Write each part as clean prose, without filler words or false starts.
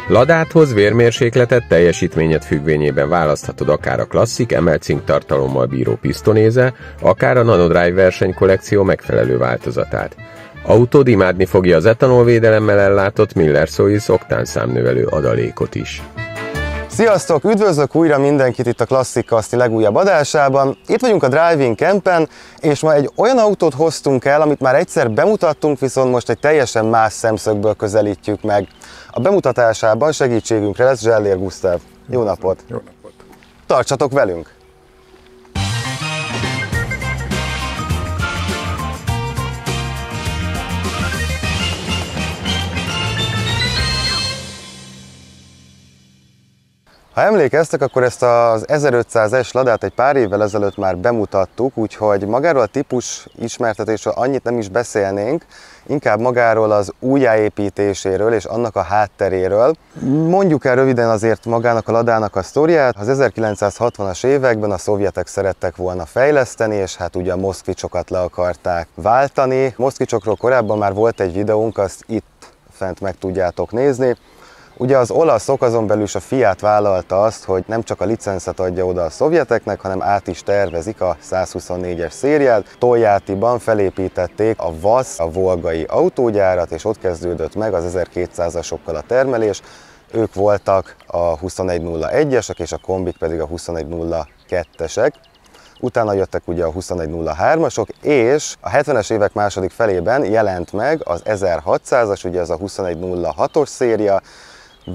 Ladáthoz vérmérsékletet, teljesítményet függvényében választhatod akár a klasszik, emelt cinktartalommal bíró pisztonéze, akár a NanoDrive versenykollekció megfelelő változatát. Autód imádni fogja az etanolvédelemmel ellátott Miller-Solis oktánszámnövelő adalékot is. Sziasztok! Üdvözlök újra mindenkit itt a Classic Casti legújabb adásában. Itt vagyunk a Driving Campen, és ma egy olyan autót hoztunk el, amit már egyszer bemutattunk, viszont most egy teljesen más szemszögből közelítjük meg. A bemutatásában segítségünkre lesz Zsellér Gusztáv. Jó napot! Jó napot! Tartsatok velünk! Ha emlékeztek, akkor ezt az 1500S Ladát egy pár évvel ezelőtt már bemutattuk, úgyhogy magáról a típus ismertetésről annyit nem is beszélnénk, inkább magáról az újjáépítéséről és annak a hátteréről. Mondjuk el röviden azért magának a Ladának a sztoriát. Az 1960-as években a szovjetek szerettek volna fejleszteni, és hát ugye a moszkvicsokat le akarták váltani. Moszkvicsokról korábban már volt egy videónk, azt itt fent meg tudjátok nézni. Ugye az olaszok, azon belül is a Fiat vállalta azt, hogy nem csak a licencet adja oda a szovjeteknek, hanem át is tervezik a 124-es szériát. Toljattiban felépítették a VASZ, a volgai autógyárat, és ott kezdődött meg az 1200-asokkal a termelés. Ők voltak a 2101-esek, és a kombik pedig a 2102-esek. Utána jöttek ugye a 2103-asok, és a 70-es évek második felében jelent meg az 1600-as, ugye az a 2106-os széria,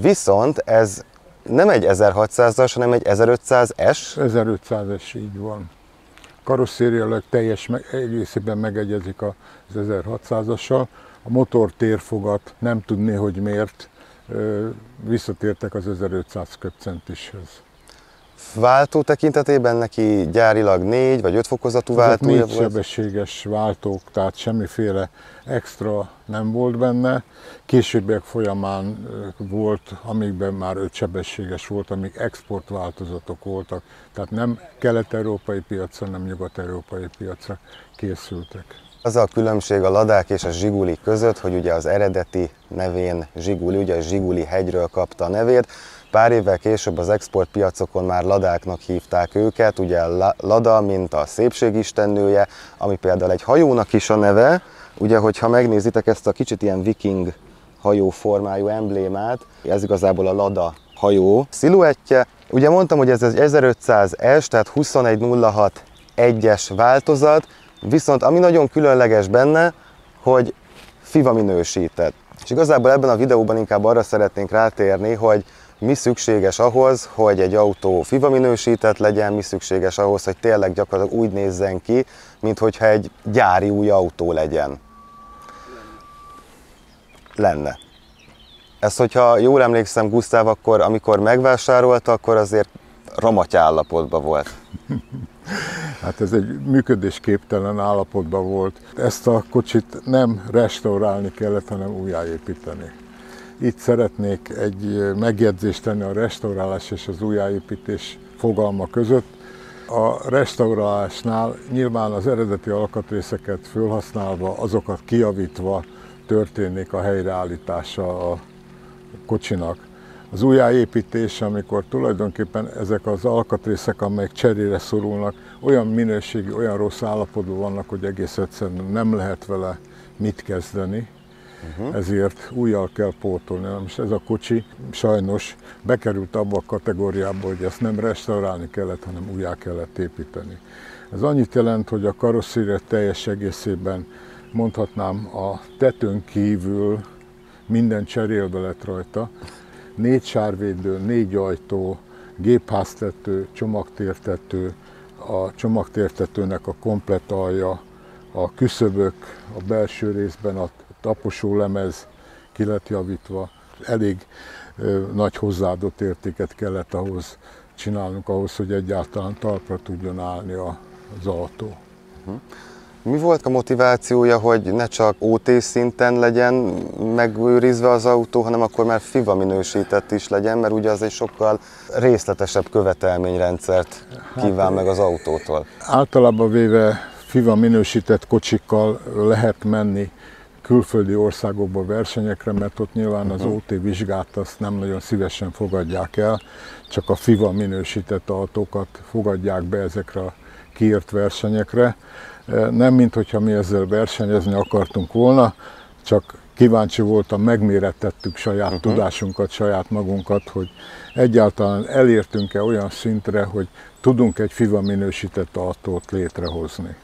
viszont ez nem egy 1600-as, hanem egy 1500S. 1500-es, így van. Karosszériailag teljes egészében megegyezik az 1600-assal. A motor térfogat nem tudni, hogy miért visszatértek az 1500 köbcentishez. Váltó tekintetében neki gyárilag 4 vagy 5 fokozatú váltója volt? 4 sebességes váltók, tehát semmiféle extra nem volt benne. Későbbiek folyamán volt, amikben már 5 sebességes volt, amik export változatok voltak, tehát nem kelet-európai piacra, nem nyugat-európai piacra készültek. Az a különbség a Ladák és a Zsiguli között, hogy ugye az eredeti nevén Zsiguli, ugye a Zsiguli hegyről kapta a nevét. Pár évvel később az exportpiacokon már Ladáknak hívták őket, ugye Lada, mint a szépség istennője, ami például egy hajónak is a neve. Ugye, hogyha megnézitek ezt a kicsit ilyen viking hajó formájú emblémát, ez igazából a Lada hajó sziluettje. Ugye mondtam, hogy ez egy 1500S, tehát 2106 1-es változat, viszont ami nagyon különleges benne, hogy FIVA minősített. És igazából ebben a videóban inkább arra szeretnénk rátérni, hogy mi szükséges ahhoz, hogy egy autó FIVA minősített legyen, mi szükséges ahhoz, hogy tényleg gyakorlatilag úgy nézzen ki, minthogyha egy gyári új autó legyen. Lenne. Ezt, hogyha jól emlékszem, Gusztáv, akkor amikor megvásárolta, akkor azért ramaty állapotban volt. Hát ez egy működésképtelen állapotban volt. Ezt a kocsit nem restaurálni kellett, hanem újjáépíteni. Itt szeretnék egy megjegyzést tenni a restaurálás és az újjáépítés fogalma között. A restaurálásnál nyilván az eredeti alkatrészeket felhasználva, azokat kijavítva történik a helyreállítása a kocsinak. Az újjáépítés, amikor tulajdonképpen ezek az alkatrészek, amelyek cserére szorulnak, olyan minőségi, olyan rossz állapotban vannak, hogy egész egyszerűen nem lehet vele mit kezdeni. Ezért újjal kell pótolni. És ez a kocsi sajnos bekerült abba a kategóriába, hogy ezt nem restaurálni kellett, hanem újjá kellett építeni. Ez annyit jelent, hogy a karosszéria teljes egészében mondhatnám a tetőn kívül minden cserélve lett rajta. 4 sárvédő, 4 ajtó, gépháztető, csomagtértető, a csomagtértetőnek a komplett alja, a küszöbök, a belső részben a taposólemez ki lett javítva. Elég nagy hozzáadott értéket kellett ahhoz csinálnunk, ahhoz, hogy egyáltalán talpra tudjon állni az autó. Mi volt a motivációja, hogy ne csak OT szinten legyen megőrizve az autó, hanem akkor már FIVA minősített is legyen, mert ugye az egy sokkal részletesebb követelményrendszert kíván meg az autótól. Általában véve FIVA minősített kocsikkal lehet menni külföldi országokba versenyekre, mert ott nyilván az OT vizsgát azt nem nagyon szívesen fogadják el, csak a FIVA minősített autókat fogadják be ezekre a kiírt versenyekre. Nem minthogyha mi ezzel versenyezni akartunk volna, csak kíváncsi voltam, megmérettettük saját tudásunkat, saját magunkat, hogy egyáltalán elértünk-e olyan szintre, hogy tudunk egy FIVA minősített autót létrehozni.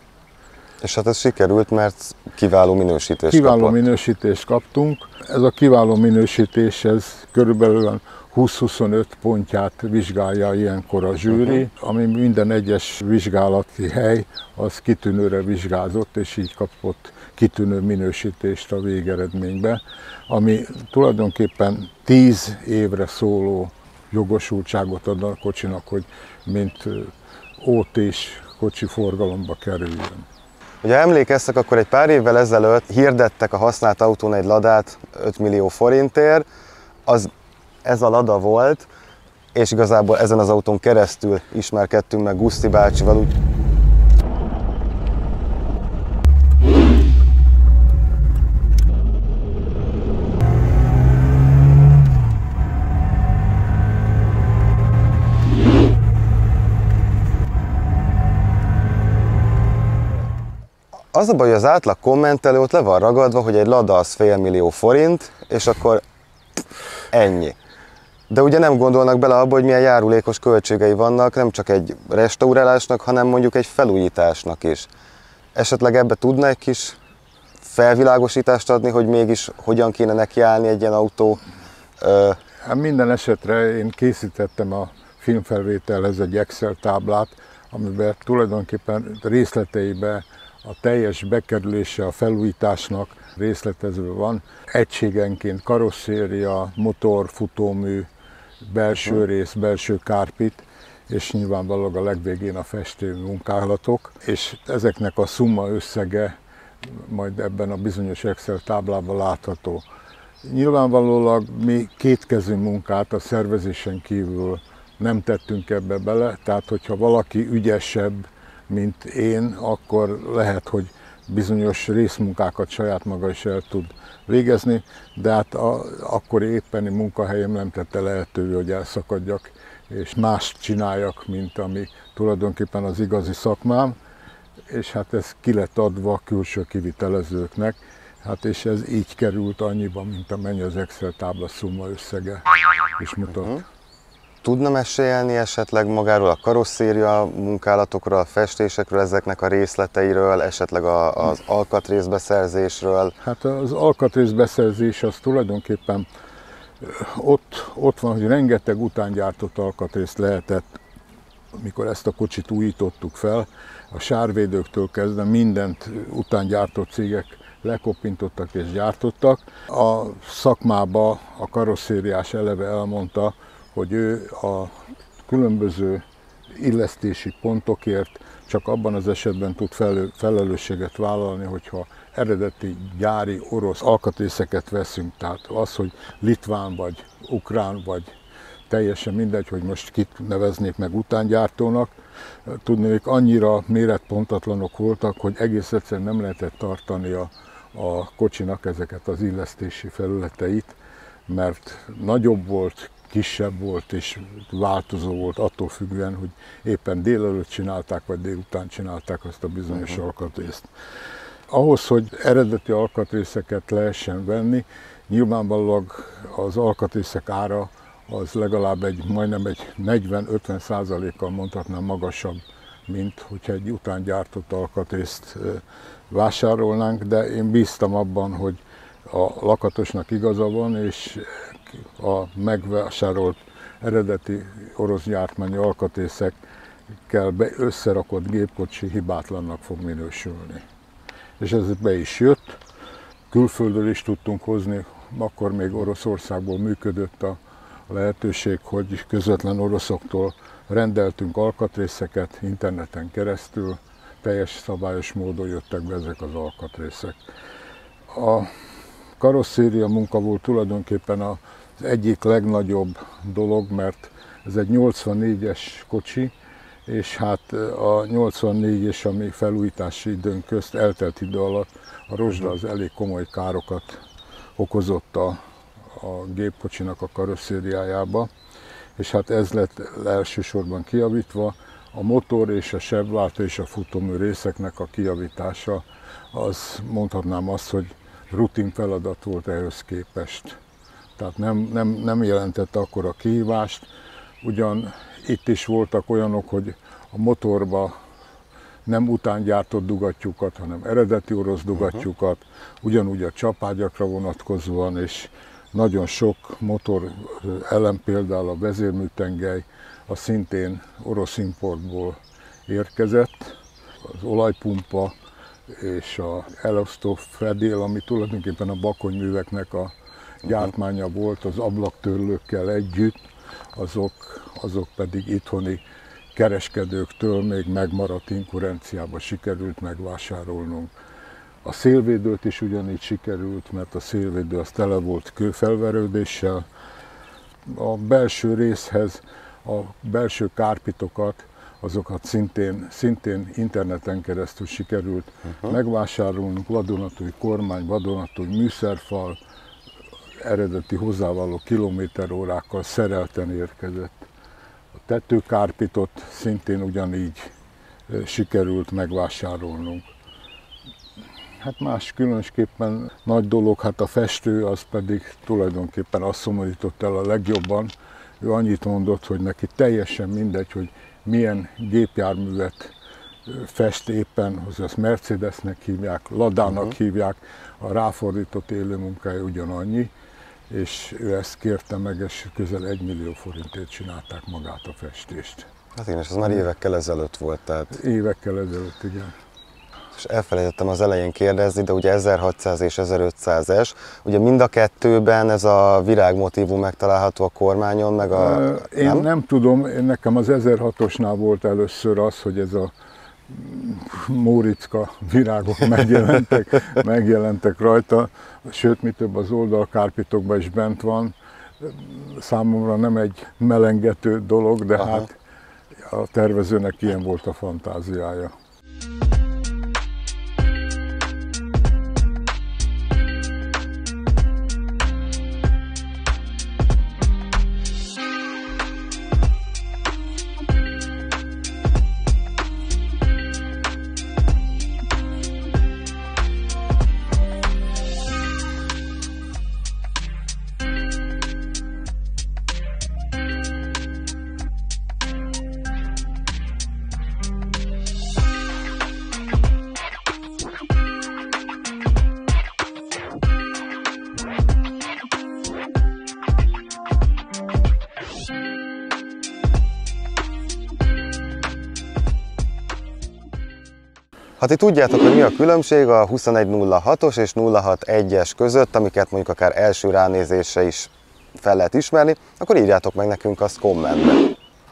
És hát ez sikerült, mert kiváló minősítést kapott. Minősítést kaptunk. Ez a kiváló minősítés, ez körülbelül 20-25 pontját vizsgálja ilyenkor a zsűri, ami minden egyes vizsgálati hely az kitűnőre vizsgázott, és így kapott kitűnő minősítést a végeredménybe, ami tulajdonképpen 10 évre szóló jogosultságot ad a kocsinak, hogy mint OT-s kocsi forgalomba kerüljön. Ugye emlékeztek, akkor egy pár évvel ezelőtt hirdettek a használt autón egy Ladát 5 millió forintért, ez a Lada volt, és igazából ezen az autón keresztül ismerkedtünk meg Guszti bácsival. Az a baj, hogy az átlag kommentelő ott le van ragadva, hogy egy Lada az fél millió forint, és akkor ennyi. De ugye nem gondolnak bele abba, hogy milyen járulékos költségei vannak, nem csak egy restaurálásnak, hanem mondjuk egy felújításnak is. Esetleg ebbe tudna egy kis felvilágosítást adni, hogy mégis hogyan kéne nekiállni egy ilyen autó? Hát minden esetre én készítettem a filmfelvételhez egy Excel táblát, amiben tulajdonképpen részleteiben a teljes bekerülése a felújításnak részletezve van. Egységenként karosszéria, motor, futómű, belső rész, belső kárpit, és nyilvánvalóan a legvégén a festő munkálatok, és ezeknek a szumma összege majd ebben a bizonyos Excel táblában látható. Nyilvánvalóan mi kétkezű munkát a szervezésen kívül nem tettünk ebbe bele, tehát hogyha valaki ügyesebb, mint én, akkor lehet, hogy bizonyos részmunkákat saját maga is el tud végezni, de hát akkor éppeni munkahelyem nem tette lehetővé, hogy elszakadjak, és mást csináljak, mint ami tulajdonképpen az igazi szakmám, és hát ez ki lett adva a külső kivitelezőknek, hát és ez így került annyiba, mint amennyi az Excel tábla szumma összege is mutat. Tudna mesélni esetleg magáról a karosszéria munkálatokról, a festésekről, ezeknek a részleteiről, esetleg az alkatrészbeszerzésről? Hát az alkatrészbeszerzés az tulajdonképpen ott van, hogy rengeteg utángyártott alkatrészt lehetett, amikor ezt a kocsit újítottuk fel, a sárvédőktől kezdve mindent utángyártott cégek lekopintottak és gyártottak. A szakmába a karosszériás eleve elmondta, hogy ő a különböző illesztési pontokért csak abban az esetben tud felelősséget vállalni, hogyha eredeti gyári orosz alkatrészeket veszünk. Tehát az, hogy litván vagy ukrán vagy teljesen mindegy, hogy most kit neveznék meg utángyártónak. Tudnék, annyira méretpontatlanok voltak, hogy egész egyszerűen nem lehetett tartani a kocsinak ezeket az illesztési felületeit, mert nagyobb volt, kisebb volt és változó volt attól függően, hogy éppen délelőtt csinálták, vagy délután csinálták azt a bizonyos alkatrészt. Ahhoz, hogy eredeti alkatrészeket lehessen venni, nyilvánvalóan az alkatrészek ára az legalább majdnem egy 40-50%-kal mondhatnám magasabb, mint hogyha egy utángyártott alkatrészt vásárolnánk, de én bíztam abban, hogy a lakatosnak igaza van, és a megvásárolt eredeti orosz gyártmányi alkatrészekkel összerakott gépkocsi hibátlannak fog minősülni. És ez be is jött, külföldről is tudtunk hozni, akkor még Oroszországból működött a lehetőség, hogy közvetlen oroszoktól rendeltünk alkatrészeket interneten keresztül, teljes szabályos módon jöttek be ezek az alkatrészek. A karosszéria munka volt tulajdonképpen az egyik legnagyobb dolog, mert ez egy 84-es kocsi, és hát a 84 és a mi felújítási időnk közt eltelt idő alatt a rozsda az elég komoly károkat okozott a gépkocsinak a karosszériájába, és hát ez lett elsősorban kijavítva. A motor és a sebváltó és a futómű részeknek a kijavítása, az mondhatnám azt, hogy rutin feladat volt ehhez képest. Tehát nem jelentette akkora kihívást, ugyan itt is voltak olyanok, hogy a motorba nem utángyártott dugattyúkat, hanem eredeti orosz dugattyúkat, ugyanúgy a csapágyakra vonatkozóan, és nagyon sok motor elem, például a vezérműtengely, az szintén orosz importból érkezett. Az olajpumpa és a elosztó fedél, ami tulajdonképpen a bakonyműveknek a gyártmánya volt, az ablaktörlőkkel együtt, azok pedig itthoni kereskedőktől még megmaradt inkurenciába sikerült megvásárolnunk. A szélvédőt is ugyanígy sikerült, mert a szélvédő az tele volt kőfelverődéssel. A belső részhez a belső kárpitokat, azokat szintén interneten keresztül sikerült megvásárolnunk, vadonatúj kormány, vadonatúj műszerfal, eredeti hozzávaló kilométerórákkal szerelten érkezett. A tetőkárpitot szintén ugyanígy sikerült megvásárolnunk. Hát más különösképpen nagy dolog, hát a festő az pedig tulajdonképpen azt szomorított el a legjobban. Ő annyit mondott, hogy neki teljesen mindegy, hogy milyen gépjárművet fest éppen, hogy azt Mercedesnek hívják, Ladának hívják, a ráfordított élő munkája ugyanannyi, és ő ezt kérte meg, és közel 1 millió forintért csinálták magát a festést. Hát igen, és ez már évekkel ezelőtt volt, tehát... Évekkel ezelőtt, igen. És elfelejtettem az elején kérdezni, de ugye 1600 és 1500-es, ugye mind a kettőben ez a virágmotívum megtalálható a kormányon, meg a... Én nem tudom, nekem az 1006-osnál volt először az, hogy ez a Móriczka virágok megjelentek rajta, sőt, mi több az oldalkárpitokban is bent van. Számomra nem egy melengető dolog, de hát a tervezőnek ilyen volt a fantáziája. Hát ti tudjátok, hogy mi a különbség a 2106-os és 061-es között, amiket mondjuk akár első ránézésre is fel lehet ismerni, akkor írjátok meg nekünk azt kommentbe.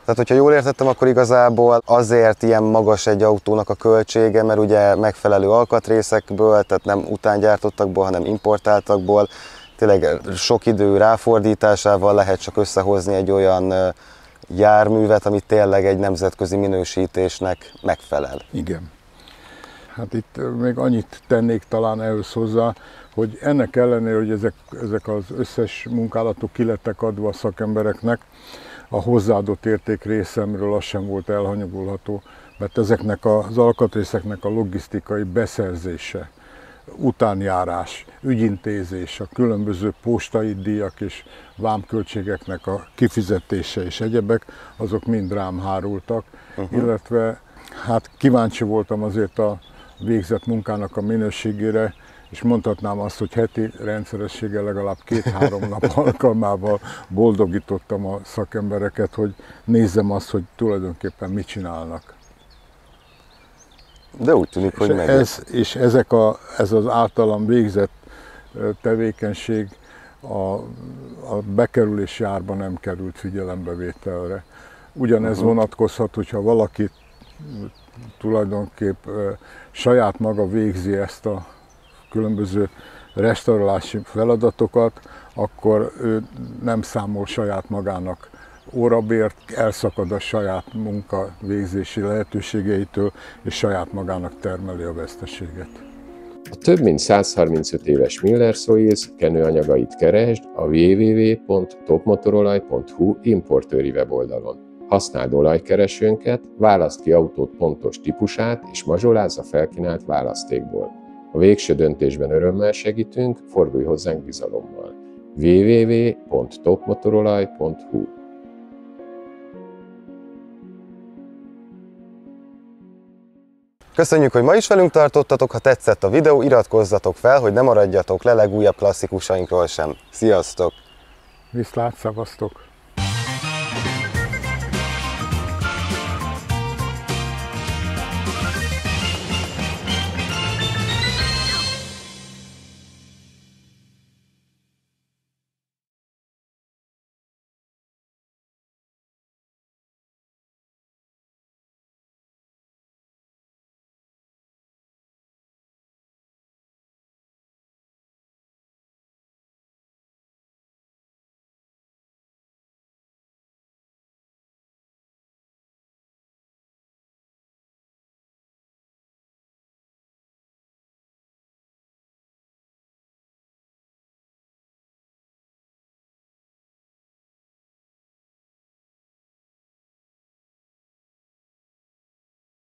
Tehát, hogyha jól értettem, akkor igazából azért ilyen magas egy autónak a költsége, mert ugye megfelelő alkatrészekből, tehát nem utángyártottakból, hanem importáltakból, tényleg sok idő ráfordításával lehet csak összehozni egy olyan járművet, ami tényleg egy nemzetközi minősítésnek megfelel. Igen. Hát itt még annyit tennék talán ehhez hozzá, hogy ennek ellenére, hogy ezek az összes munkálatok ki lettek adva a szakembereknek, a hozzáadott érték részemről az sem volt elhanyagolható, mert ezeknek az alkatrészeknek a logisztikai beszerzése, utánjárás, ügyintézés, a különböző postai díjak és vámköltségeknek a kifizetése és egyebek, azok mind rám hárultak, illetve hát kíváncsi voltam azért a végzett munkának a minőségére, és mondhatnám azt, hogy heti rendszerességgel legalább 2-3 nap alkalmával boldogítottam a szakembereket, hogy nézzem azt, hogy tulajdonképpen mit csinálnak. De úgy tűnik, hogy meg. Ez az általam végzett tevékenység a bekerülési árban nem került figyelembevételre. Ugyanez vonatkozhat, hogyha valaki tulajdonképp saját maga végzi ezt a különböző restaurálási feladatokat, akkor ő nem számol saját magának órabért, elszakad a saját munka végzési lehetőségeitől, és saját magának termeli a veszteséget. A több mint 135 éves Miller Soils kenőanyagait keresd a www.topmotorolaj.hu importőri weboldalon. Használd olajkeresőnket, válaszd ki autót pontos típusát és mazsolázz a felkínált választékból. A végső döntésben örömmel segítünk, fordulj hozzánk bizalommal. www.topmotorolaj.hu. Köszönjük, hogy ma is velünk tartottatok, ha tetszett a videó, iratkozzatok fel, hogy ne maradjatok le legújabb klasszikusainkról sem. Sziasztok! Viszlát, szavaztok!